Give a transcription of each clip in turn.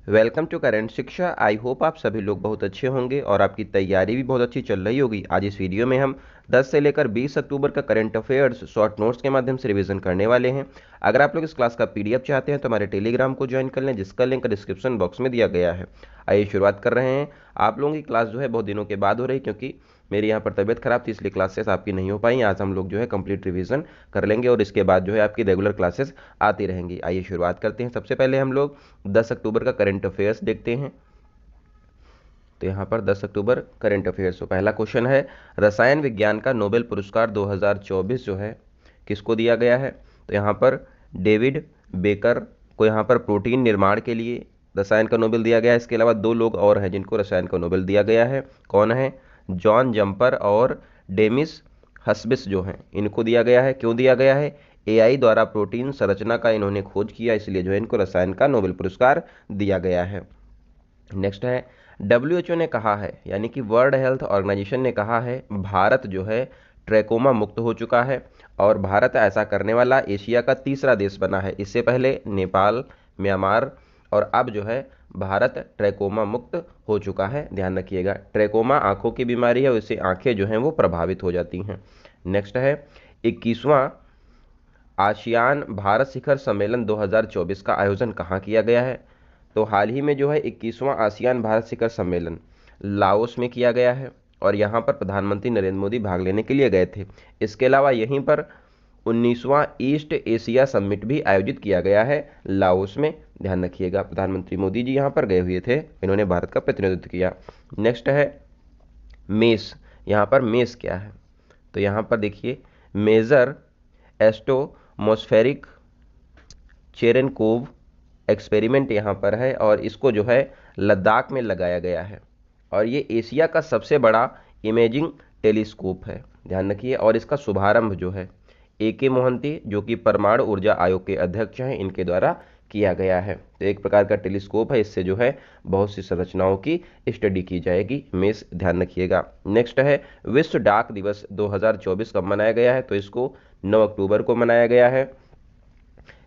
Welcome to current शिक्षा। I hope आप सभी लोग बहुत अच्छे होंगे और आपकी तैयारी भी बहुत अच्छी चल रही होगी। आज इस वीडियो में हम 10 से लेकर 20 अक्टूबर का करंट अफेयर्स शॉर्ट नोट्स के माध्यम से रिवीजन करने वाले हैं। अगर आप लोग इस क्लास का पीडीएफ चाहते हैं तो हमारे टेलीग्राम को ज्वाइन कर लें, जिसका लिंक डिस्क्रिप्शन बॉक्स में दिया गया है। आइए शुरुआत कर रहे हैं। आप लोगों की क्लास जो है बहुत दिनों के बाद हो रही, क्योंकि मेरी यहाँ पर तबीयत खराब थी, इसलिए क्लासेस आपकी नहीं हो पाई। आज हम लोग जो है कंप्लीट रिवीजन कर लेंगे और इसके बाद जो है आपकी रेगुलर क्लासेस आती रहेंगी। आइए शुरुआत करते हैं। सबसे पहले हम लोग 10 अक्टूबर का करंट अफेयर्स देखते हैं। तो यहाँ पर 10 अक्टूबर करंट अफेयर्स। तो पहला क्वेश्चन है, रसायन विज्ञान का नोबेल पुरस्कार 2024 जो है किसको दिया गया है? तो यहाँ पर डेविड बेकर को यहाँ पर प्रोटीन निर्माण के लिए रसायन का नोबेल दिया गया है। इसके अलावा दो लोग और हैं जिनको रसायन का नोबेल दिया गया है। कौन है? जॉन जम्पर और डेमिस हस्बिस जो हैं, इनको दिया गया है। क्यों दिया गया है? एआई द्वारा प्रोटीन संरचना का इन्होंने खोज किया, इसलिए जो है इनको रसायन का नोबेल पुरस्कार दिया गया है। नेक्स्ट है, डब्ल्यूएचओ ने कहा है, यानी कि वर्ल्ड हेल्थ ऑर्गेनाइजेशन ने कहा है, भारत जो है ट्रैकोमा मुक्त हो चुका है और भारत ऐसा करने वाला एशिया का तीसरा देश बना है। इससे पहले नेपाल, म्यांमार और अब जो है भारत ट्रैकोमा मुक्त हो चुका है। ध्यान रखिएगा, ट्रैकोमा आंखों की बीमारी है और इससे आंखें जो हैं वो प्रभावित हो जाती हैं। नेक्स्ट है, 21वां आसियान भारत शिखर सम्मेलन 2024 का आयोजन कहाँ किया गया है? तो हाल ही में जो है 21वां आसियान भारत शिखर सम्मेलन लाओस में किया गया है और यहाँ पर प्रधानमंत्री नरेंद्र मोदी भाग लेने के लिए गए थे। इसके अलावा यहीं पर 19वां ईस्ट एशिया समिट भी आयोजित किया गया है लाओस में। ध्यान रखिएगा, प्रधानमंत्री मोदी जी यहाँ पर गए हुए थे, इन्होंने भारत का प्रतिनिधित्व किया। नेक्स्ट है मेस। यहाँ पर मेस क्या है? तो यहाँ पर देखिए, मेजर एस्टोमॉस्फेरिक चेरेनकोव एक्सपेरिमेंट यहाँ पर है और इसको जो है लद्दाख में लगाया गया है और ये एशिया का सबसे बड़ा इमेजिंग टेलीस्कोप है। ध्यान रखिए, और इसका शुभारंभ जो है AK मोहंती, जो कि परमाणु ऊर्जा आयोग के अध्यक्ष हैं, इनके द्वारा किया गया है। तो एक प्रकार का टेलीस्कोप है, इससे जो है बहुत सी संरचनाओं की स्टडी की जाएगी। मेस ध्यान रखिएगा। नेक्स्ट है, विश्व डाक दिवस 2024 कब मनाया गया है? तो इसको 9 अक्टूबर को मनाया गया है।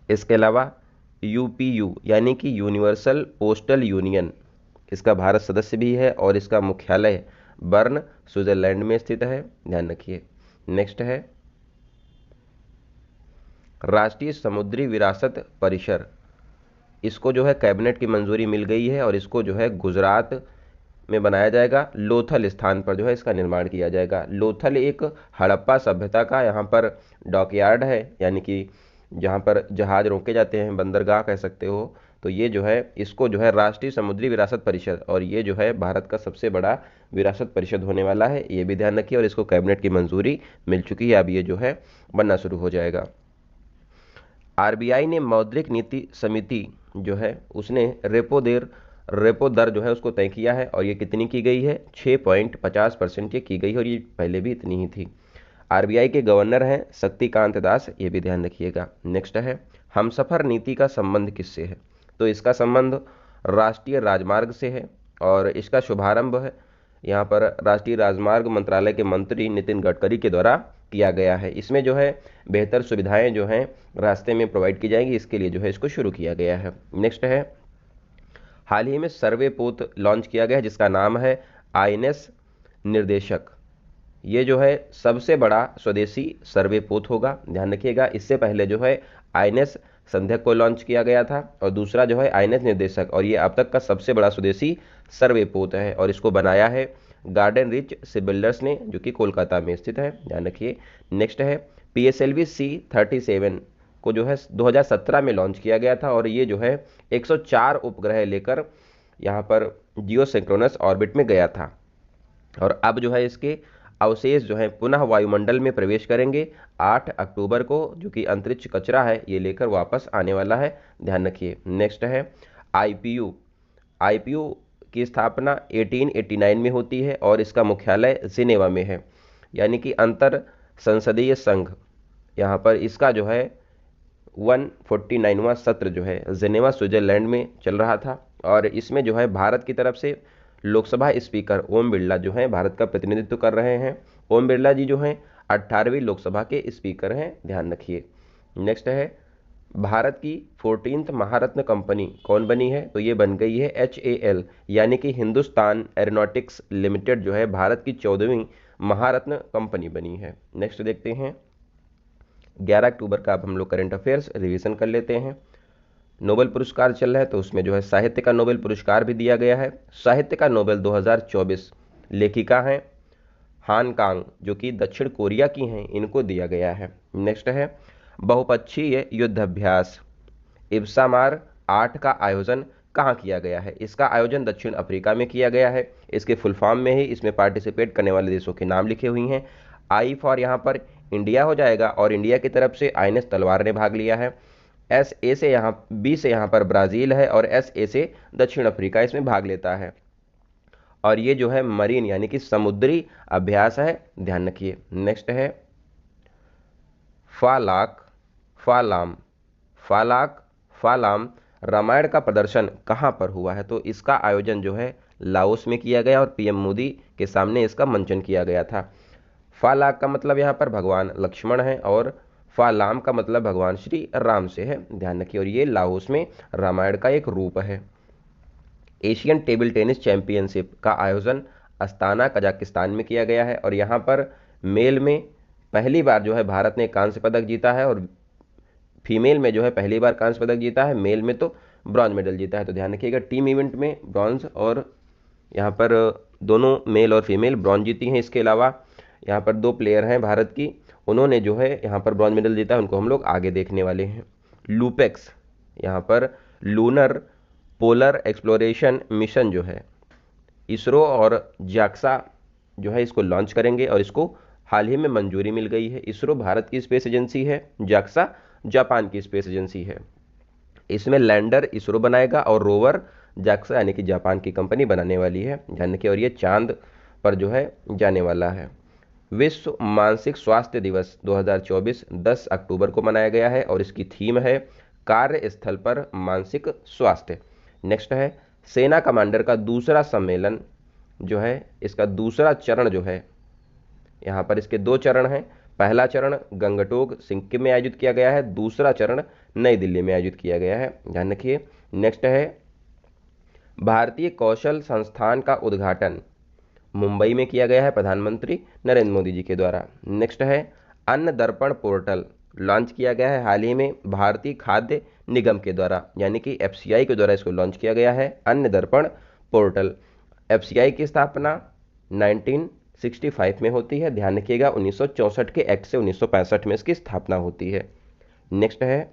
इसके अलावा UPU यानी कि यूनिवर्सल पोस्टल यूनियन, इसका भारत सदस्य भी है और इसका मुख्यालय बर्न स्विट्जरलैंड में स्थित है। ध्यान रखिए। नेक्स्ट है, राष्ट्रीय समुद्री विरासत परिसर, इसको जो है कैबिनेट की मंजूरी मिल गई है और इसको जो है गुजरात में बनाया जाएगा। लोथल स्थान पर जो है इसका निर्माण किया जाएगा। लोथल एक हड़प्पा सभ्यता का यहाँ पर डॉकयार्ड है, यानी कि जहाँ पर जहाज रोके जाते हैं, बंदरगाह कह सकते हो। तो ये जो है इसको जो है राष्ट्रीय समुद्री विरासत परिषद, और ये जो है भारत का सबसे बड़ा विरासत परिषद होने वाला है, ये भी ध्यान रखिए। और इसको कैबिनेट की मंजूरी मिल चुकी है, अब ये जो है बनना शुरू हो जाएगा। RBI ने मौद्रिक नीति समिति जो है उसने रेपो दर जो है उसको तय किया है और ये कितनी की गई है? 6.50% ये की गई है और ये पहले भी इतनी ही थी। RBI के गवर्नर हैं शक्तिकांत दास, ये भी ध्यान रखिएगा। नेक्स्ट है, हमसफर नीति का संबंध किससे है? तो इसका संबंध राष्ट्रीय राजमार्ग से है और इसका शुभारंभ है यहाँ पर राष्ट्रीय राजमार्ग मंत्रालय के मंत्री नितिन गडकरी के द्वारा किया गया है। इसमें जो है बेहतर सुविधाएं जो हैं रास्ते में प्रोवाइड की जाएंगी, इसके लिए जो है इसको शुरू किया गया है। नेक्स्ट है, हाल ही में सर्वे पोत लॉन्च किया गया है जिसका नाम है INS निर्देशक। ये जो है सबसे बड़ा स्वदेशी सर्वे पोत होगा, ध्यान रखिएगा। इससे पहले जो है INS संध्या को लॉन्च किया गया था और दूसरा जो है INS निर्देशक, और ये अब तक का सबसे बड़ा स्वदेशी सर्वे पोत है और इसको बनाया है गार्डन रिच शिपबिल्डर्स ने, जो कि कोलकाता में स्थित है। ध्यान रखिए। नेक्स्ट है, PSLV C-37 को जो है 2017 में लॉन्च किया गया था और ये जो है 104 उपग्रह लेकर यहाँ पर जियो सिंक्रोनस ऑर्बिट में गया था और अब जो है इसके अवशेष जो है पुनः वायुमंडल में प्रवेश करेंगे 8 अक्टूबर को, जो कि अंतरिक्ष कचरा है ये लेकर वापस आने वाला है। ध्यान रखिए। नेक्स्ट है, IPU की स्थापना 1889 में होती है और इसका मुख्यालय जिनेवा में है, यानी कि अंतर संसदीय संघ। यहाँ पर इसका जो है 149वां सत्र जो है जिनेवा स्विट्जरलैंड में चल रहा था और इसमें जो है भारत की तरफ से लोकसभा स्पीकर ओम बिरला जो हैं भारत का प्रतिनिधित्व कर रहे हैं। ओम बिरला जी जो हैं 18वीं लोकसभा के स्पीकर हैं, ध्यान रखिए। नेक्स्ट है, भारत की 14th महारत्न कंपनी कौन बनी है? तो ये बन गई है HAL, यानी कि हिंदुस्तान एरोनॉटिक्स लिमिटेड जो है भारत की 14वीं महारत्न कंपनी बनी है। नेक्स्ट देखते हैं 11 अक्टूबर का। अब हम लोग करंट अफेयर्स रिवीजन कर लेते हैं। नोबेल पुरस्कार चल रहा है तो उसमें जो है साहित्य का नोबेल पुरस्कार भी दिया गया है। साहित्य का नोबेल 2024 लेखिका हैं हान कांग, जो कि दक्षिण कोरिया की हैं, इनको दिया गया है। नेक्स्ट है बहुपक्षीय युद्धाभ्यास इब्सामार 8 का आयोजन कहाँ किया गया है? इसका आयोजन दक्षिण अफ्रीका में किया गया है। इसके फुल फॉर्म में ही इसमें पार्टिसिपेट करने वाले देशों के नाम लिखे हुए हैं। आई फॉर यहाँ पर इंडिया हो जाएगा और इंडिया की तरफ से INS तलवार ने भाग लिया है। SA से यहाँ B से यहाँ पर ब्राज़ील है और SA से दक्षिण अफ्रीका इसमें भाग लेता है। और ये जो है मरीन यानी कि समुद्री अभ्यास है, ध्यान रखिए। नेक्स्ट है फालाक फालाम फालाक फालाम रामायण का प्रदर्शन कहाँ पर हुआ है? तो इसका आयोजन जो है लाओस में किया गया और PM मोदी के सामने इसका मंचन किया गया था। फालाक का मतलब यहाँ पर भगवान लक्ष्मण है और फालाम का मतलब भगवान श्री राम से है, ध्यान रखिए। और ये लाओस में रामायण का एक रूप है। एशियन टेबल टेनिस चैंपियनशिप का आयोजन अस्ताना कजाकिस्तान में किया गया है और यहाँ पर मेल में पहली बार जो है भारत ने कांस्य पदक जीता है और फीमेल में जो है पहली बार कांस्य पदक जीता है, मेल में तो ब्रॉन्ज मेडल जीता है। तो ध्यान रखिएगा टीम इवेंट में ब्रॉन्ज और यहाँ पर दोनों मेल और फीमेल ब्रॉन्ज जीती हैं। इसके अलावा यहाँ पर 2 प्लेयर हैं भारत की, उन्होंने जो है यहाँ पर ब्रॉन्ज मेडल जीता है, उनको हम लोग आगे देखने वाले हैं। लूपेक्स यहाँ पर लूनर पोलर एक्सप्लोरेशन मिशन जो है इसरो और जाक्सा जो है इसको लॉन्च करेंगे और इसको हाल ही में मंजूरी मिल गई है। इसरो भारत की स्पेस एजेंसी है, जाक्सा जापान की स्पेस एजेंसी है। इसमें लैंडर इसरो बनाएगा और रोवर जाक्सा यानी कि जापान की कंपनी बनाने वाली है, ध्यान रखिए। और ये चांद पर जो है जाने वाला है। विश्व मानसिक स्वास्थ्य दिवस 2024 10 अक्टूबर को मनाया गया है और इसकी थीम है कार्यस्थल पर मानसिक स्वास्थ्य। नेक्स्ट है सेना कमांडर का दूसरा सम्मेलन जो है, इसका दूसरा चरण जो है, यहाँ पर इसके 2 चरण हैं। पहला चरण गंगटोक सिक्किम में आयोजित किया गया है, दूसरा चरण नई दिल्ली में आयोजित किया गया है, ध्यान रखिए। नेक्स्ट है भारतीय कौशल संस्थान का उद्घाटन मुंबई में किया गया है प्रधानमंत्री नरेंद्र मोदी जी के द्वारा। नेक्स्ट है अन्न दर्पण पोर्टल लॉन्च किया गया है हाल ही में भारतीय खाद्य निगम के द्वारा, यानी कि FCI के द्वारा इसको लॉन्च किया गया है अन्न दर्पण पोर्टल। FCI की स्थापना 1965 में होती है, ध्यान रखिएगा। 1964 के एक्ट से 1965 में इसकी स्थापना होती है। नेक्स्ट है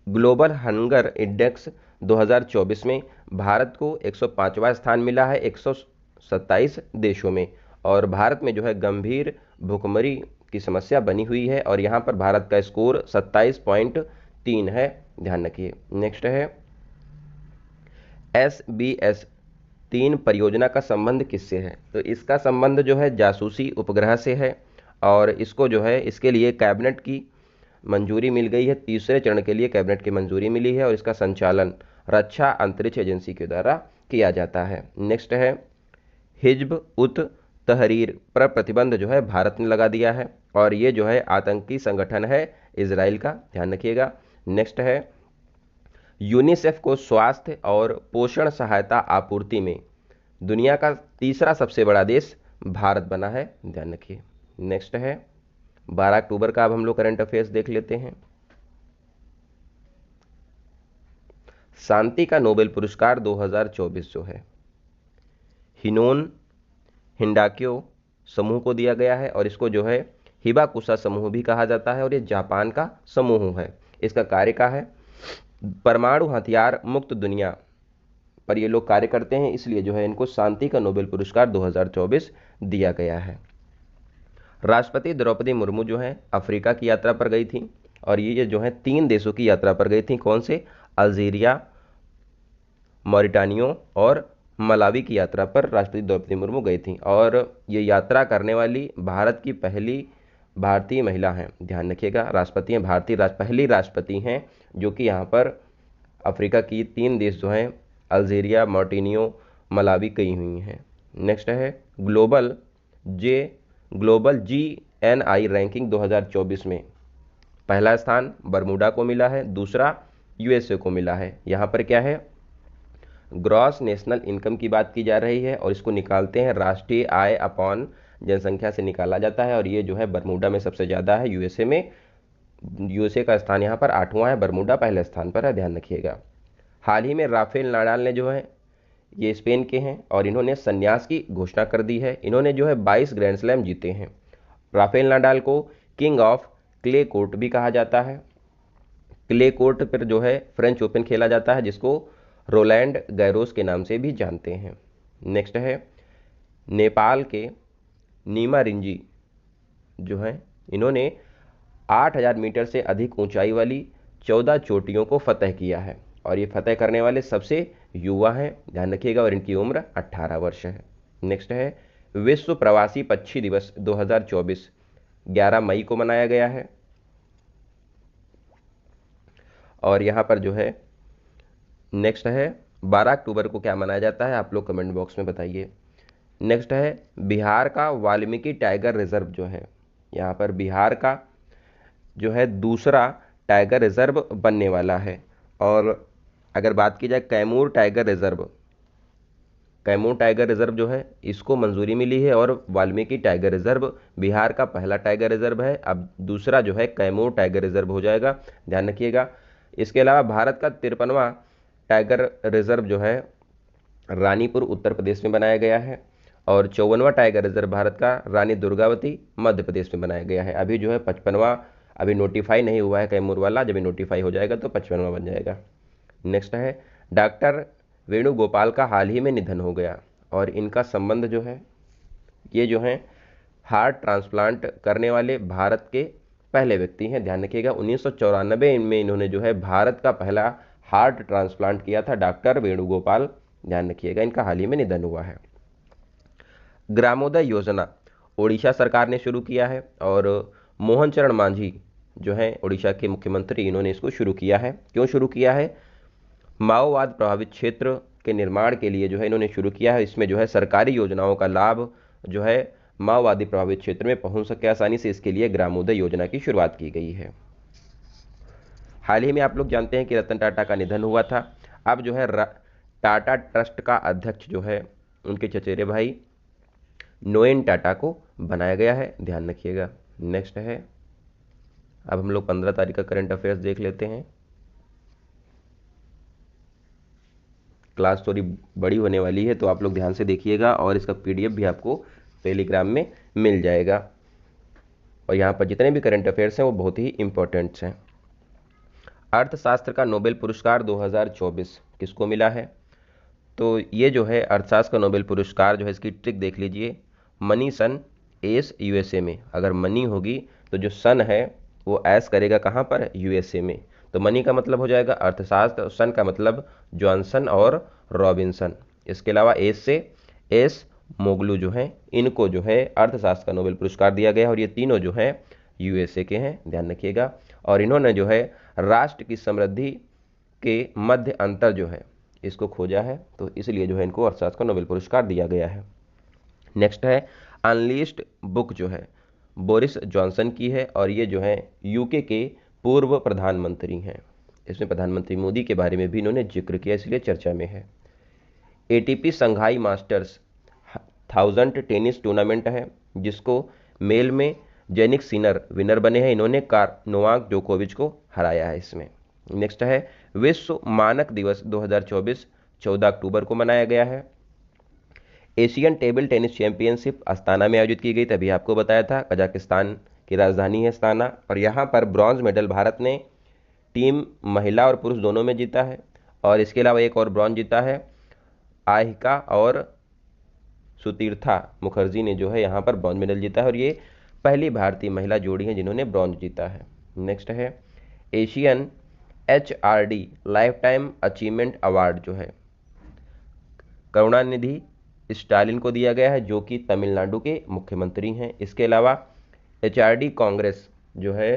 ग्लोबल हंगर इंडेक्स 2024 में भारत को 105वां स्थान मिला है 127 देशों में। और भारत में जो है गंभीर भूखमरी की समस्या बनी हुई है और यहाँ पर भारत का स्कोर 27.3 है, ध्यान रखिए। नेक्स्ट है SBS 3 परियोजना का संबंध किससे है? तो इसका संबंध जो है जासूसी उपग्रह से है और इसको जो है इसके लिए कैबिनेट की मंजूरी मिल गई है। तीसरे चरण के लिए कैबिनेट की मंजूरी मिली है और इसका संचालन रक्षा अंतरिक्ष एजेंसी के द्वारा किया जाता है। नेक्स्ट है हिजब उत तहरीर पर प्रतिबंध जो है भारत ने लगा दिया है और ये जो है आतंकी संगठन है इजराइल का, ध्यान रखिएगा। नेक्स्ट है यूनिसेफ को स्वास्थ्य और पोषण सहायता आपूर्ति में दुनिया का तीसरा सबसे बड़ा देश भारत बना है, ध्यान रखिए। नेक्स्ट है 12 अक्टूबर का। अब हम लोग करंट अफेयर्स देख लेते हैं। शांति का नोबेल पुरस्कार 2024 जो है हिनोन हिंडाक्यो समूह को दिया गया है और इसको जो है हिबाकुशा समूह भी कहा जाता है और ये जापान का समूह है। इसका कार्य क्या है? परमाणु हथियार मुक्त दुनिया पर ये लोग कार्य करते हैं, इसलिए जो है इनको शांति का नोबेल पुरस्कार 2024 दिया गया है। राष्ट्रपति द्रौपदी मुर्मू जो है अफ्रीका की यात्रा पर गई थी और ये जो है 3 देशों की यात्रा पर गई थी। कौन से? अल्जीरिया, मॉरिटानियो और मलावी की यात्रा पर राष्ट्रपति द्रौपदी मुर्मू गई थी और ये यात्रा करने वाली भारत की पहली भारतीय महिला हैं, ध्यान रखिएगा। राष्ट्रपति हैं भारतीय पहली राष्ट्रपति हैं जो कि यहाँ पर अफ्रीका की 3 देश जो हैं अल्जीरिया, मॉरिटानियो, मलावी गई हुई हैं। नेक्स्ट है ग्लोबल GNI रैंकिंग 2024 में पहला स्थान बरमूडा को मिला है, दूसरा यूएसए को मिला है। यहाँ पर क्या है, ग्रॉस नेशनल इनकम की बात की जा रही है और इसको निकालते हैं राष्ट्रीय आय अपॉन जनसंख्या से निकाला जाता है, और ये जो है बरमूडा में सबसे ज़्यादा है, यूएसए में। यूएसए का स्थान यहाँ पर 8वां है, बरमूडा पहले स्थान पर है, ध्यान रखिएगा। हाल ही में राफेल नाडाल ने जो है, ये स्पेन के हैं और इन्होंने संन्यास की घोषणा कर दी है। इन्होंने जो है 22 ग्रैंड स्लैम जीते हैं। राफेल नाडाल को किंग ऑफ क्ले कोर्ट भी कहा जाता है। क्ले कोर्ट पर जो है फ्रेंच ओपन खेला जाता है, जिसको रोलैंड गैरोस के नाम से भी जानते हैं। नेक्स्ट है नेपाल के नीमा रिंजी जो है, इन्होंने 8000 मीटर से अधिक ऊंचाई वाली 14 चोटियों को फतह किया है और ये फतह करने वाले सबसे युवा हैं, ध्यान रखिएगा, और इनकी उम्र 18 वर्ष है। नेक्स्ट है विश्व प्रवासी पक्षी दिवस 2024 11 मई को मनाया गया है। और यहाँ पर जो है नेक्स्ट है 12 अक्टूबर को क्या मनाया जाता है, आप लोग कमेंट बॉक्स में बताइए। नेक्स्ट है बिहार का वाल्मीकि टाइगर रिजर्व जो है, यहाँ पर बिहार का जो है दूसरा टाइगर रिजर्व बनने वाला है। और अगर बात की जाए Kaimur tiger reserve, Kaimur tiger reserve जो है इसको मंजूरी मिली है और वाल्मीकि टाइगर रिजर्व बिहार का पहला टाइगर रिजर्व है। अब दूसरा जो है कैमूर टाइगर रिजर्व हो जाएगा, ध्यान रखिएगा। इसके अलावा भारत का 53वां टाइगर रिजर्व जो है रानीपुर उत्तर प्रदेश में बनाया गया है और 54वां टाइगर रिजर्व भारत का रानी दुर्गावती मध्य प्रदेश में बनाया गया है। अभी जो है 55वां अभी नोटिफाई नहीं हुआ है कैमूर वाला, जब नोटिफाई हो जाएगा तो 55वां बन जाएगा। नेक्स्ट है डॉक्टर वेणुगोपाल का हाल ही में निधन हो गया और इनका संबंध जो है, ये जो है हार्ट ट्रांसप्लांट करने वाले भारत के पहले व्यक्ति हैं, ध्यान रखिएगा। 1994 में इन्होंने जो है भारत का पहला हार्ट ट्रांसप्लांट किया था, डॉक्टर वेणुगोपाल, ध्यान रखिएगा, इनका हाल ही में निधन हुआ है। ग्रामोदय योजना ओडिशा सरकार ने शुरू किया है और मोहन चरण मांझी जो है उड़ीसा के मुख्यमंत्री, इन्होंने इसको शुरू किया है। क्यों शुरू किया है, माओवाद प्रभावित क्षेत्र के निर्माण के लिए जो है इन्होंने शुरू किया है। इसमें जो है सरकारी योजनाओं का लाभ जो है माओवादी प्रभावित क्षेत्र में पहुंच सके आसानी से, इसके लिए ग्रामोदय योजना की शुरुआत की गई है। हाल ही में आप लोग जानते हैं कि रतन टाटा का निधन हुआ था। अब जो है टाटा ट्रस्ट का अध्यक्ष जो है उनके चचेरे भाई नोएन टाटा को बनाया गया है, ध्यान रखिएगा। नेक्स्ट है, अब हम लोग 15 तारीख का करंट अफेयर्स देख लेते हैं। क्लास थोड़ी बड़ी होने वाली है तो आप लोग ध्यान से देखिएगा और इसका पीडीएफ भी आपको टेलीग्राम में मिल जाएगा। और यहाँ पर जितने भी करंट अफेयर्स हैं वो बहुत ही इंपॉर्टेंट्स हैं। अर्थशास्त्र का नोबेल पुरस्कार 2024 किसको मिला है, तो ये जो है अर्थशास्त्र का नोबेल पुरस्कार जो है, इसकी ट्रिक देख लीजिए। मनी सन एस यूएसए में, अगर मनी होगी तो जो सन है वो एस करेगा कहाँ पर, यूएसए में। तो मनी का मतलब हो जाएगा अर्थशास्त्र, सन का मतलब जॉनसन और रॉबिन्सन। इसके अलावा एस से एस मोगलू जो हैं, इनको जो है अर्थशास्त्र का नोबेल पुरस्कार दिया गया है और ये तीनों जो हैं यूएसए के हैं, ध्यान रखिएगा। और इन्होंने जो है राष्ट्र की समृद्धि के मध्य अंतर जो है इसको खोजा है, तो इसलिए जो है इनको अर्थशास्त्र का नोबेल पुरस्कार दिया गया है। नेक्स्ट है अनलिस्टेड बुक जो है बोरिस जॉनसन की है और ये जो है यूके के पूर्व प्रधानमंत्री हैं। इसमें प्रधानमंत्री मोदी के बारे में भी इन्होंने जिक्र किया, इसलिए चर्चा में है। एटीपी संघाई मास्टर्स 1000 टेनिस टूर्नामेंट है जिसको मेल में जेनिक सिनर विनर बने हैं, इन्होंने नोवाक जोकोविच को हराया है इसमें। नेक्स्ट है विश्व मानक दिवस 2024 14 अक्टूबर को मनाया गया है। Asian table tennis championship Astana में आयोजित की गई, तभी आपको बताया था, कजाकिस्तान की राजधानी है अस्ताना। और यहाँ पर ब्रॉन्ज मेडल भारत ने टीम महिला और पुरुष दोनों में जीता है और इसके अलावा एक और ब्रॉन्ज जीता है, आहिका और सुतीर्था मुखर्जी ने जो है यहाँ पर ब्रॉन्ज मेडल जीता है और ये पहली भारतीय महिला जोड़ी है जिन्होंने ब्रॉन्ज जीता है। नेक्स्ट है Asian HRD life time achievement award जो है करुणानिधि स्टालिन को दिया गया है जो कि तमिलनाडु के मुख्यमंत्री हैं। इसके अलावा HRD कांग्रेस जो है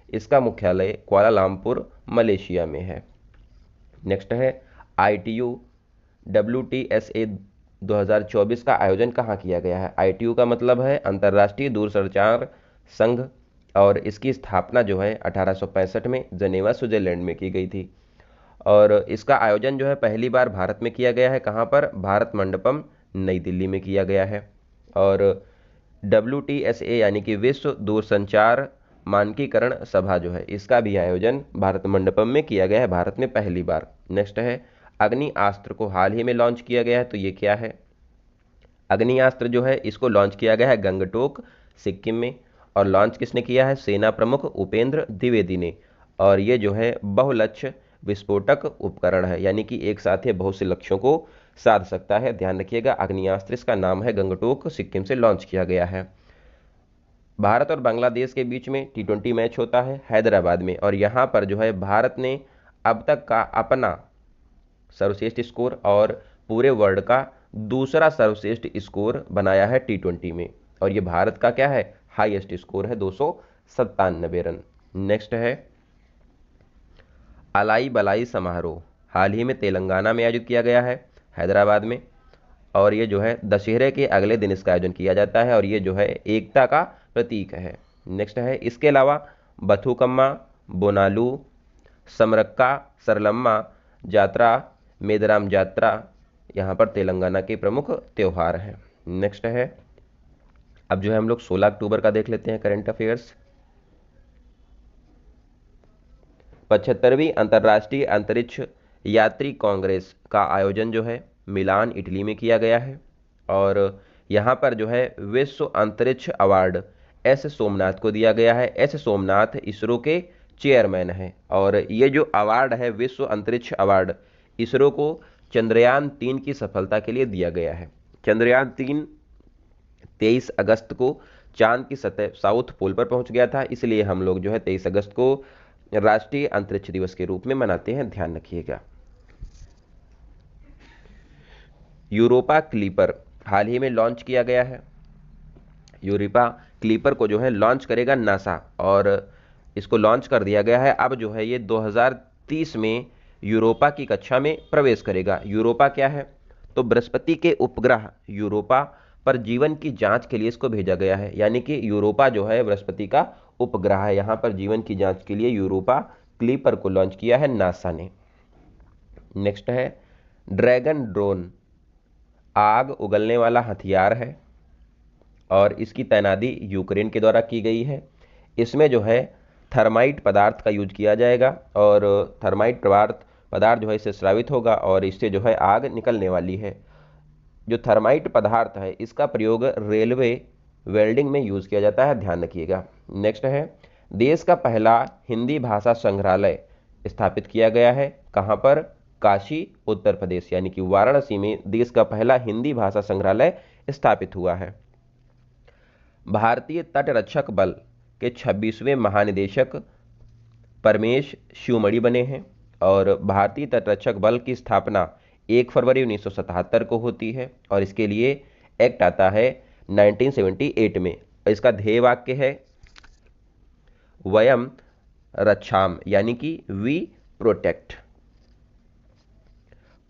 इसका मुख्यालय कुआलालंपुर मलेशिया में है। नेक्स्ट है ITU WTSA 2024 का आयोजन कहाँ किया गया है। ITU का मतलब है अंतर्राष्ट्रीय दूरसंचार संघ, और इसकी स्थापना जो है 1865 में जनेवा स्विट्जरलैंड में की गई थी। और इसका आयोजन जो है पहली बार भारत में किया गया है, कहाँ पर? भारत मंडपम नई दिल्ली में किया गया है। और WTSA यानी कि विश्व दूरसंचार मानकीकरण सभा जो है, इसका भी आयोजन भारत मंडपम में किया गया है, भारत में पहली बार। नेक्स्ट है, अग्नियास्त्र को हाल ही में लॉन्च किया गया है, तो ये क्या है? अग्नियास्त्र जो है इसको लॉन्च किया गया है गंगटोक सिक्किम में। और लॉन्च किसने किया है? सेना प्रमुख उपेंद्र द्विवेदी ने। और ये जो है बहुलक्ष्य विस्फोटक उपकरण है, यानी कि एक साथ ये बहुत से लक्ष्यों को साध सकता है। ध्यान रखिएगा, अग्नियास्त्र इसका नाम है, गंगटोक सिक्किम से लॉन्च किया गया है। भारत और बांग्लादेश के बीच में T20 मैच होता है हैदराबाद में, और यहाँ पर जो है भारत ने अब तक का अपना सर्वश्रेष्ठ स्कोर और पूरे वर्ल्ड का दूसरा सर्वश्रेष्ठ स्कोर बनाया है T20 में। और ये भारत का क्या है? हाईएस्ट स्कोर है, 297 रन। नेक्स्ट है, अलाई बलाई समारोह हाल ही में तेलंगाना में आयोजित किया गया है, हैदराबाद में। और ये जो है दशहरे के अगले दिन इसका आयोजन किया जाता है, और ये जो है एकता का प्रतीक है। नेक्स्ट है, इसके अलावा बथुकम्मा, बोनालू, समरक्का, सरलम्मा जात्रा, मेदराम जात्रा यहाँ पर तेलंगाना के प्रमुख त्यौहार हैं। नेक्स्ट है, अब जो है हम लोग 16 अक्टूबर का देख लेते हैं करंट अफेयर्स। 75वीं अंतर्राष्ट्रीय अंतरिक्ष यात्री कांग्रेस का आयोजन जो है मिलान इटली में किया गया है। और यहाँ पर जो है विश्व अंतरिक्ष अवार्ड एस सोमनाथ को दिया गया है। एस सोमनाथ इसरो के चेयरमैन हैं, और ये जो अवार्ड है विश्व अंतरिक्ष अवार्ड इसरो को चंद्रयान 3 की सफलता के लिए दिया गया है। चंद्रयान 3 23 अगस्त को चांद की सतह साउथ पोल पर पहुंच गया था, इसलिए हम लोग जो है 23 अगस्त को राष्ट्रीय अंतरिक्ष दिवस के रूप में मनाते हैं, ध्यान रखिएगा। यूरोपा क्लीपर हाल ही में लॉन्च किया गया है। यूरोपा क्लीपर को जो है लॉन्च करेगा नासा, और इसको लॉन्च कर दिया गया है। अब जो है ये 2030 में यूरोपा की कक्षा में प्रवेश करेगा। यूरोपा क्या है? तो बृहस्पति के उपग्रह यूरोपा पर जीवन की जांच के लिए इसको भेजा गया है, यानी कि यूरोपा जो है बृहस्पति का उपग्रह है। यहाँ पर जीवन की जांच के लिए यूरोपा क्लीपर को लॉन्च किया है नासा ने। नेक्स्ट है, ड्रैगन ड्रोन आग उगलने वाला हथियार है, और इसकी तैनाती यूक्रेन के द्वारा की गई है। इसमें जो है थर्माइट पदार्थ का यूज किया जाएगा, और थर्माइट पदार्थ जो है इससे स्रावित होगा, और इससे जो है आग निकलने वाली है। जो थर्माइट पदार्थ है इसका प्रयोग रेलवे वेल्डिंग में यूज किया जाता है, ध्यान रखिएगा। नेक्स्ट है, देश का पहला हिंदी भाषा संग्रहालय स्थापित किया गया है, कहाँ पर? काशी उत्तर प्रदेश, यानी कि वाराणसी में देश का पहला हिंदी भाषा संग्रहालय स्थापित हुआ है। भारतीय तटरक्षक बल के 26वें महानिदेशक परमेश शिवमणि बने हैं, और भारतीय तटरक्षक बल की स्थापना 1 फरवरी 1977 को होती है, और इसके लिए एक्ट आता है 1978 में। इसका ध्येय वाक्य है वयम रक्षाम, यानी कि वी प्रोटेक्ट।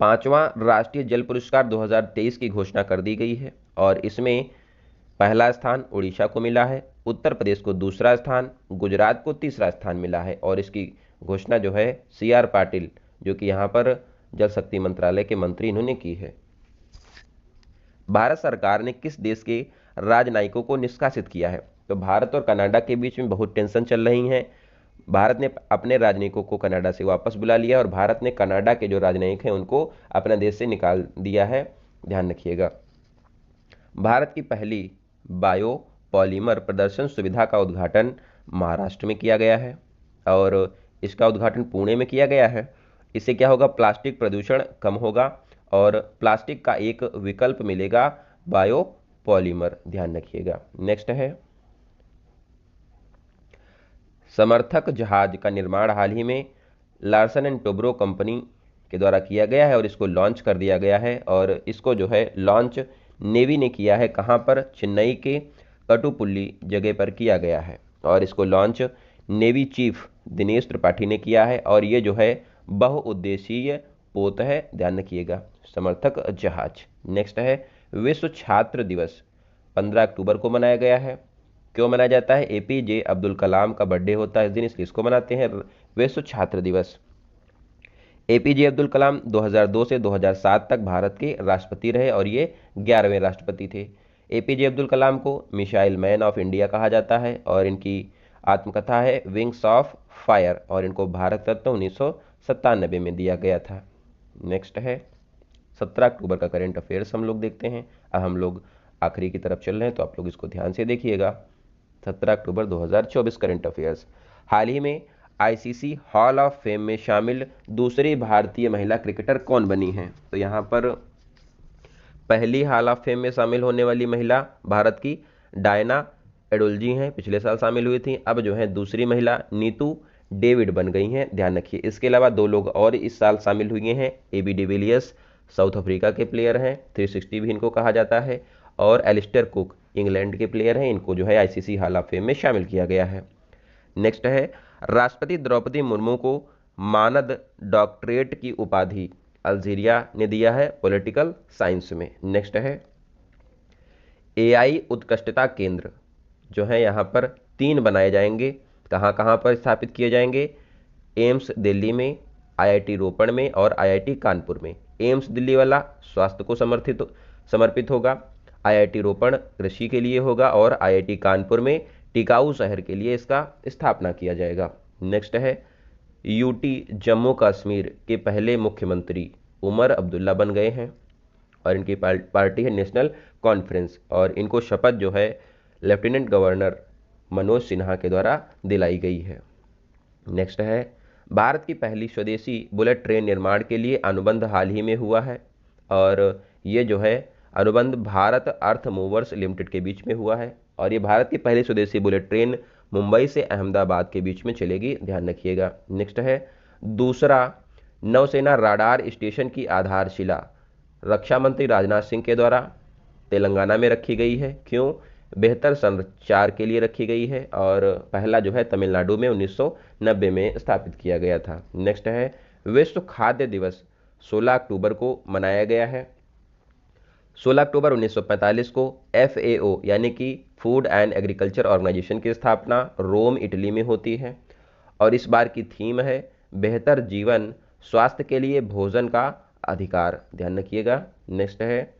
5वां राष्ट्रीय जल पुरस्कार 2023 की घोषणा कर दी गई है, और इसमें पहला स्थान उड़ीसा को मिला है, उत्तर प्रदेश को दूसरा स्थान, गुजरात को तीसरा स्थान मिला है। और इसकी घोषणा जो है CR पाटिल, जो कि यहाँ पर जल शक्ति मंत्रालय के मंत्री, इन्होंने की है। भारत सरकार ने किस देश के राजनयिकों को निष्कासित किया है? तो भारत और कनाडा के बीच में बहुत टेंशन चल रही है। भारत ने अपने राजनयिकों को कनाडा से वापस बुला लिया, और भारत ने कनाडा के जो राजनयिक हैं उनको अपने देश से निकाल दिया है, ध्यान रखिएगा। भारत की पहली बायो पॉलीमर प्रदर्शन सुविधा का उद्घाटन महाराष्ट्र में किया गया है, और इसका उद्घाटन पुणे में किया गया है। इससे क्या होगा? प्लास्टिक प्रदूषण कम होगा, और प्लास्टिक का एक विकल्प मिलेगा बायो पॉलीमर, ध्यान रखिएगा। नेक्स्ट है, समर्थक जहाज का निर्माण हाल ही में लार्सन एंड टोब्रो कंपनी के द्वारा किया गया है, और इसको लॉन्च कर दिया गया है। और इसको जो है लॉन्च नेवी ने किया है, कहाँ पर? चेन्नई के कटुपुल्ली जगह पर किया गया है, और इसको launch navy chief Dinesh Tripathi ने किया है। और ये जो है बहुउद्देशीय पोत है, ध्यान रखिएगा, समर्थक जहाज। नेक्स्ट है, विश्व छात्र दिवस 15 अक्टूबर को मनाया गया है, क्यों मनाया जाता है? एपीजे अब्दुल कलाम का बर्थडे होता है इस दिन, इसलिए इसको मनाते हैं विश्व छात्र दिवस। एपीजे अब्दुल कलाम 2002 से 2007 तक भारत के राष्ट्रपति रहे और ये 11वें राष्ट्रपति थे। एपीजे अब्दुल कलाम को मिसाइल मैन ऑफ इंडिया कहा जाता है और इनकी आत्मकथा है विंग्स ऑफ फायर और इनको भारत रत्न 1997 में दिया गया था। नेक्स्ट है 17 अक्टूबर का करेंट अफेयर्स हम लोग देखते हैं। अब हम लोग आखिरी की तरफ चल रहे हैं तो आप लोग इसको ध्यान से देखिएगा। 17 अक्टूबर 2024 करेंट अफेयर्स। हाल ही में आईसीसी हॉल ऑफ फेम में शामिल दूसरी भारतीय महिला क्रिकेटर कौन बनी हैं? तो यहाँ पर पहली हॉल ऑफ फेम में शामिल होने वाली महिला भारत की डायना एडोल्जी हैं, पिछले साल शामिल हुई थी। अब जो है दूसरी महिला नीतू डेविड बन गई हैं, ध्यान रखिए। इसके अलावा दो लोग और इस साल शामिल हुए हैं। एबी डिविलियर्स साउथ अफ्रीका के प्लेयर हैं, 360 भी इनको कहा जाता है, और एलिस्टर कुक इंग्लैंड के प्लेयर हैं, इनको जो है आईसीसी हॉल ऑफ फेम में शामिल किया गया है। नेक्स्ट है राष्ट्रपति द्रौपदी मुर्मू को मानद डॉक्टरेट की उपाधि अल्जीरिया ने दिया है पॉलिटिकल साइंस में। नेक्स्ट है एआई उत्कृष्टता केंद्र जो है यहाँ पर 3 बनाए जाएंगे। कहाँ कहाँ पर स्थापित किए जाएंगे? एम्स दिल्ली में, आईआईटी रोपड़ में और आईआईटी कानपुर में। एम्स दिल्ली वाला स्वास्थ्य को समर्पित होगा, आईआईटी रोपड़ कृषि के लिए होगा और आईआईटी कानपुर में टिकाऊ शहर के लिए इसका स्थापना किया जाएगा। नेक्स्ट है यूटी जम्मू कश्मीर के पहले मुख्यमंत्री उमर अब्दुल्ला बन गए हैं और इनकी पार्टी है नेशनल कॉन्फ्रेंस और इनको शपथ जो है लेफ्टिनेंट गवर्नर मनोज सिन्हा के द्वारा दिलाई गई है। नेक्स्ट है भारत की पहली स्वदेशी बुलेट ट्रेन निर्माण के लिए अनुबंध हाल ही में हुआ है और ये जो है अनुबंध भारत अर्थ मूवर्स लिमिटेड के बीच में हुआ है और ये भारत की पहली स्वदेशी बुलेट ट्रेन मुंबई से अहमदाबाद के बीच में चलेगी, ध्यान रखिएगा। नेक्स्ट है दूसरा नौसेना राडार स्टेशन की आधारशिला रक्षा मंत्री राजनाथ सिंह के द्वारा तेलंगाना में रखी गई है। क्यों? बेहतर संचार के लिए रखी गई है और पहला जो है तमिलनाडु में 1990 में स्थापित किया गया था। नेक्स्ट है विश्व खाद्य दिवस 16 अक्टूबर को मनाया गया है। 16 अक्टूबर 1945 को FAO यानी कि फूड एंड एग्रीकल्चर ऑर्गेनाइजेशन की स्थापना रोम इटली में होती है और इस बार की थीम है बेहतर जीवन स्वास्थ्य के लिए भोजन का अधिकार, ध्यान रखिएगा। नेक्स्ट है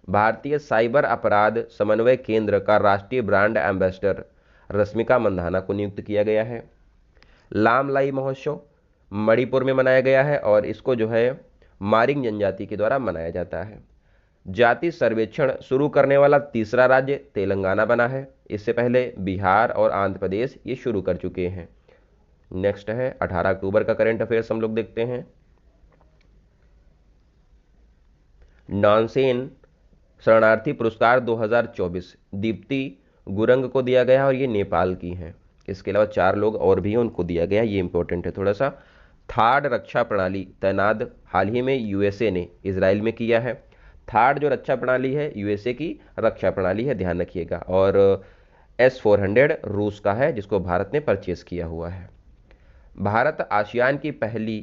भारतीय साइबर अपराध समन्वय केंद्र का राष्ट्रीय ब्रांड एम्बेसडर रश्मिका मंधाना को नियुक्त किया गया है। लामलाई महोत्सव मणिपुर में मनाया गया है और इसको जो है मारिंग जनजाति के द्वारा मनाया जाता है। जाति सर्वेक्षण शुरू करने वाला तीसरा राज्य तेलंगाना बना है, इससे पहले बिहार और आंध्र प्रदेश ये शुरू कर चुके हैं। नेक्स्ट है 18 अक्टूबर का करंट अफेयर्स हम लोग देखते हैं। नॉनसेन शरणार्थी पुरस्कार 2024 दीप्ति गुरंग को दिया गया और ये नेपाल की हैं। इसके अलावा 4 लोग और भी हैं, उनको दिया गया, ये इंपॉर्टेंट है थोड़ा सा। थार्ड रक्षा प्रणाली तैनात हाल ही में यूएसए ने इजराइल में किया है। थार्ड जो रक्षा प्रणाली है यूएसए की रक्षा प्रणाली है, ध्यान रखिएगा। और S-400 रूस का है जिसको भारत ने परचेस किया हुआ है। भारत आसियान की पहली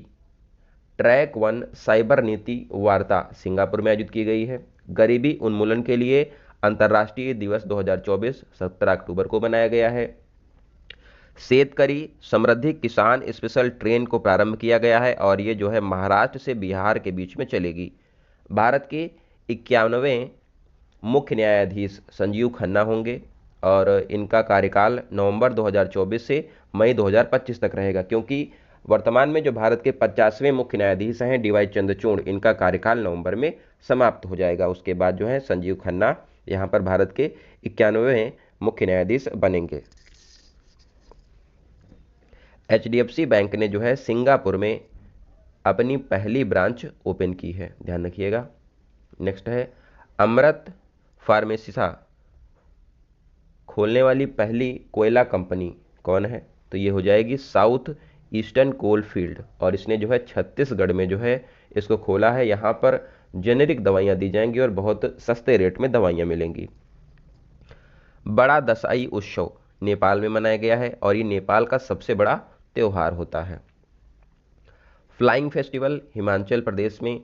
ट्रैक 1 साइबर नीति वार्ता सिंगापुर में आयोजित की गई है। गरीबी उन्मूलन के लिए अंतर्राष्ट्रीय दिवस 2024 17 अक्टूबर को मनाया गया है। शेतकरी समृद्धि किसान स्पेशल ट्रेन को प्रारंभ किया गया है और ये जो है महाराष्ट्र से बिहार के बीच में चलेगी। भारत के 91वें मुख्य न्यायाधीश संजीव खन्ना होंगे और इनका कार्यकाल नवंबर 2024 से मई 2025 तक रहेगा, क्योंकि वर्तमान में जो भारत के 50वें मुख्य न्यायाधीश हैं DY चंद्रचूड़, इनका कार्यकाल नवंबर में समाप्त हो जाएगा। उसके बाद जो है संजीव खन्ना यहाँ पर भारत के 91वें मुख्य न्यायाधीश बनेंगे। HDFC बैंक ने जो है सिंगापुर में अपनी पहली ब्रांच ओपन की है, ध्यान रखिएगा। नेक्स्ट है अमृत फार्मेसिसा खोलने वाली पहली कोयला कंपनी कौन है? तो ये हो जाएगी साउथ ईस्टर्न कोल फील्ड और इसने जो है छत्तीसगढ़ में जो है इसको खोला है। यहाँ पर जेनेरिक दवाइयाँ दी जाएंगी और बहुत सस्ते रेट में दवाइयाँ मिलेंगी। बड़ा दशई उत्सव नेपाल में मनाया गया है और ये नेपाल का सबसे बड़ा त्यौहार होता है। फ्लाइंग फेस्टिवल हिमाचल प्रदेश में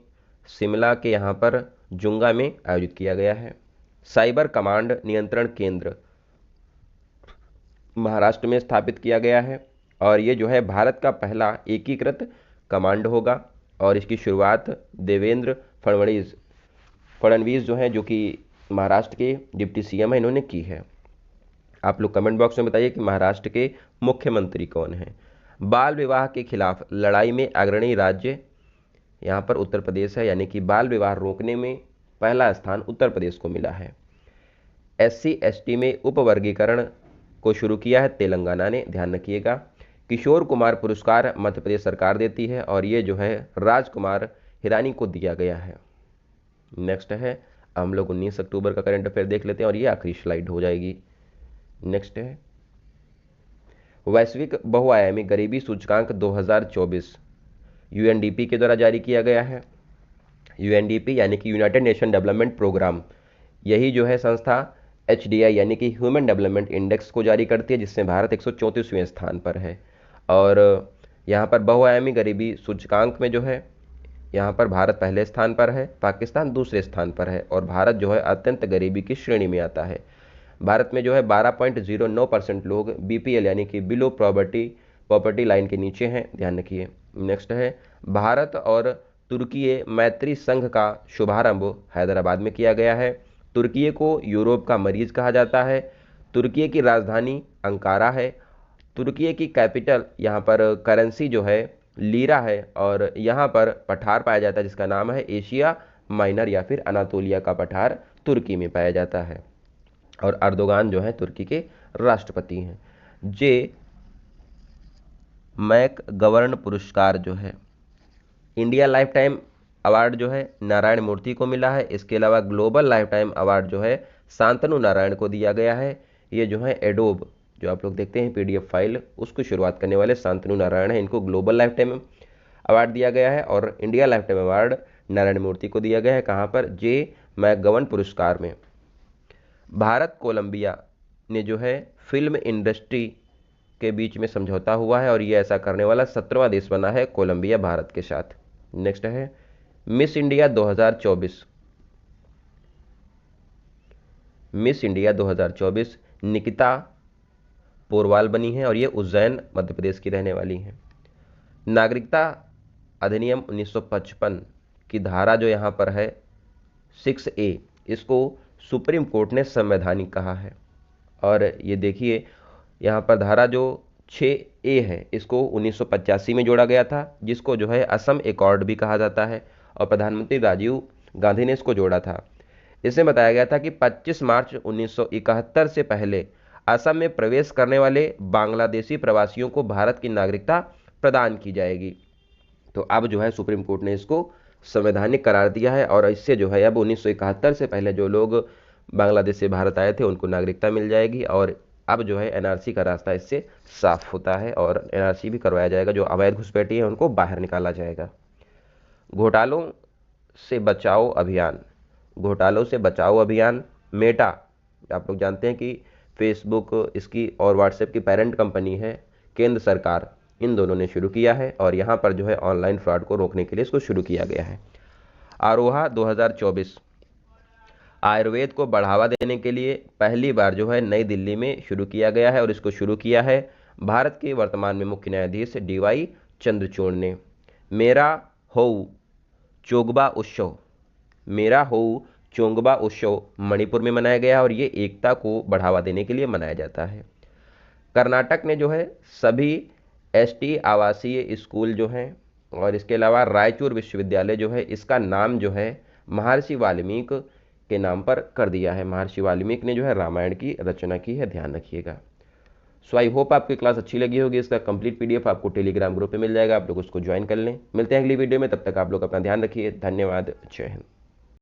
शिमला के यहाँ पर जुंगा में आयोजित किया गया है। साइबर कमांड नियंत्रण केंद्र महाराष्ट्र में स्थापित किया गया है और ये जो है भारत का पहला एकीकृत कमांड होगा। और इसकी शुरुआत देवेंद्र फडणवीस जो है, जो कि महाराष्ट्र के डिप्टी सीएम है, इन्होंने की है। आप लोग कमेंट बॉक्स में बताइए कि महाराष्ट्र के मुख्यमंत्री कौन हैं। बाल विवाह के खिलाफ लड़ाई में अग्रणी राज्य यहाँ पर उत्तर प्रदेश है, यानी कि बाल विवाह रोकने में पहला स्थान उत्तर प्रदेश को मिला है। SC ST में उपवर्गीकरण को शुरू किया है तेलंगाना ने, ध्यान रखिएगा। किशोर कुमार पुरस्कार मध्य प्रदेश सरकार देती है और ये जो है राजकुमार हिरानी को दिया गया है। नेक्स्ट है, हम लोग 19 अक्टूबर का करंट अफेयर देख लेते हैं और ये आखिरी स्लाइड हो जाएगी। नेक्स्ट है, वैश्विक बहुआयामी गरीबी सूचकांक 2024 UNDP के द्वारा जारी किया गया है। UNDP यानी कि यूनाइटेड नेशन डेवलपमेंट प्रोग्राम, यही जो है संस्था HDI यानी कि ह्यूमन डेवलपमेंट इंडेक्स को जारी करती है, जिसमें भारत 134वें स्थान पर है। और यहाँ पर बहुआयामी गरीबी सूचकांक में जो है यहाँ पर भारत पहले स्थान पर है, पाकिस्तान दूसरे स्थान पर है और भारत जो है अत्यंत गरीबी की श्रेणी में आता है। भारत में जो है 12.09% लोग BPL यानी कि बिलो पॉवर्टी लाइन के नीचे हैं, ध्यान रखिए। नेक्स्ट है, भारत और तुर्की मैत्री संघ का शुभारंभ हैदराबाद में किया गया है। तुर्की को यूरोप का मरीज कहा जाता है। तुर्की की राजधानी अंकारा है। तुर्की की कैपिटल यहाँ पर करेंसी जो है लीरा है और यहाँ पर पठार पाया जाता है जिसका नाम है एशिया माइनर या फिर अनातोलिया का पठार तुर्की में पाया जाता है। और अर्दोगान जो है तुर्की के राष्ट्रपति हैं। जे मैक गवर्न पुरस्कार जो है इंडिया लाइफ टाइम अवार्ड जो है नारायण मूर्ति को मिला है। इसके अलावा ग्लोबल लाइफ टाइम अवार्ड जो है शांतनु नारायण को दिया गया है। ये जो है एडोब, जो आप लोग देखते हैं PDF फाइल, उसको शुरुआत करने वाले शांतनु नारायण है, इनको ग्लोबल लाइफ टाइम अवार्ड दिया गया है। और India lifetime award Narayana Murthy को दिया गया है। कहाँ पर? जे मैकगवन पुरस्कार में। भारत कोलंबिया ने जो है फिल्म इंडस्ट्री के बीच में समझौता हुआ है और ये ऐसा करने वाला 17वां देश बना है कोलंबिया भारत के साथ। नेक्स्ट है, miss India 2024। Miss India 2024 Nikita Porwal बनी है और ये उज्जैन मध्य प्रदेश की रहने वाली हैं। नागरिकता अधिनियम 1955 की धारा जो यहाँ पर है 6A, इसको सुप्रीम कोर्ट ने संवैधानिक कहा है। और ये देखिए यहाँ पर धारा जो 6A है इसको 1985 में जोड़ा गया था, जिसको जो है असम एकॉर्ड भी कहा जाता है और प्रधानमंत्री राजीव गांधी ने इसको जोड़ा था। इसमें बताया गया था कि 25 मार्च 1971 से पहले असम में प्रवेश करने वाले बांग्लादेशी प्रवासियों को भारत की नागरिकता प्रदान की जाएगी। तो अब जो है सुप्रीम कोर्ट ने इसको संवैधानिक करार दिया है और इससे जो है अब 1971 से पहले जो लोग बांग्लादेश से भारत आए थे उनको नागरिकता मिल जाएगी। और अब जो है NRC का रास्ता इससे साफ होता है और NRC भी करवाया जाएगा। जो अवैध घुसपैठी है उनको बाहर निकाला जाएगा। घोटालों से बचाओ अभियान, घोटालों से बचाओ अभियान मेटा, आप लोग जानते हैं कि फेसबुक इसकी और व्हाट्सएप की पेरेंट कंपनी है, केंद्र सरकार, इन दोनों ने शुरू किया है और यहाँ पर जो है ऑनलाइन फ्रॉड को रोकने के लिए इसको शुरू किया गया है। आरोहा 2024 आयुर्वेद को बढ़ावा देने के लिए पहली बार जो है नई दिल्ली में शुरू किया गया है और इसको शुरू किया है भारत के वर्तमान में मुख्य न्यायाधीश DY चंद्रचूड़ ने। मेरा होऊ चोगबा उत्सव, मेरा होऊ चोंगबा उत्सव मणिपुर में मनाया गया और ये एकता को बढ़ावा देने के लिए मनाया जाता है। कर्नाटक ने जो है सभी ST आवासीय स्कूल जो हैं और इसके अलावा रायचूर विश्वविद्यालय जो है इसका नाम जो है महर्षि वाल्मीकि के नाम पर कर दिया है। महर्षि वाल्मीकि ने जो है रामायण की रचना की है, ध्यान रखिएगा। सो आई होप आपकी क्लास अच्छी लगी होगी। इसका कंप्लीट PDF आपको टेलीग्राम ग्रुप पे मिल जाएगा, आप लोग उसको ज्वाइन कर लें। मिलते हैं अगली वीडियो में, तब तक आप लोग अपना ध्यान रखिए। धन्यवाद, जय हिंद।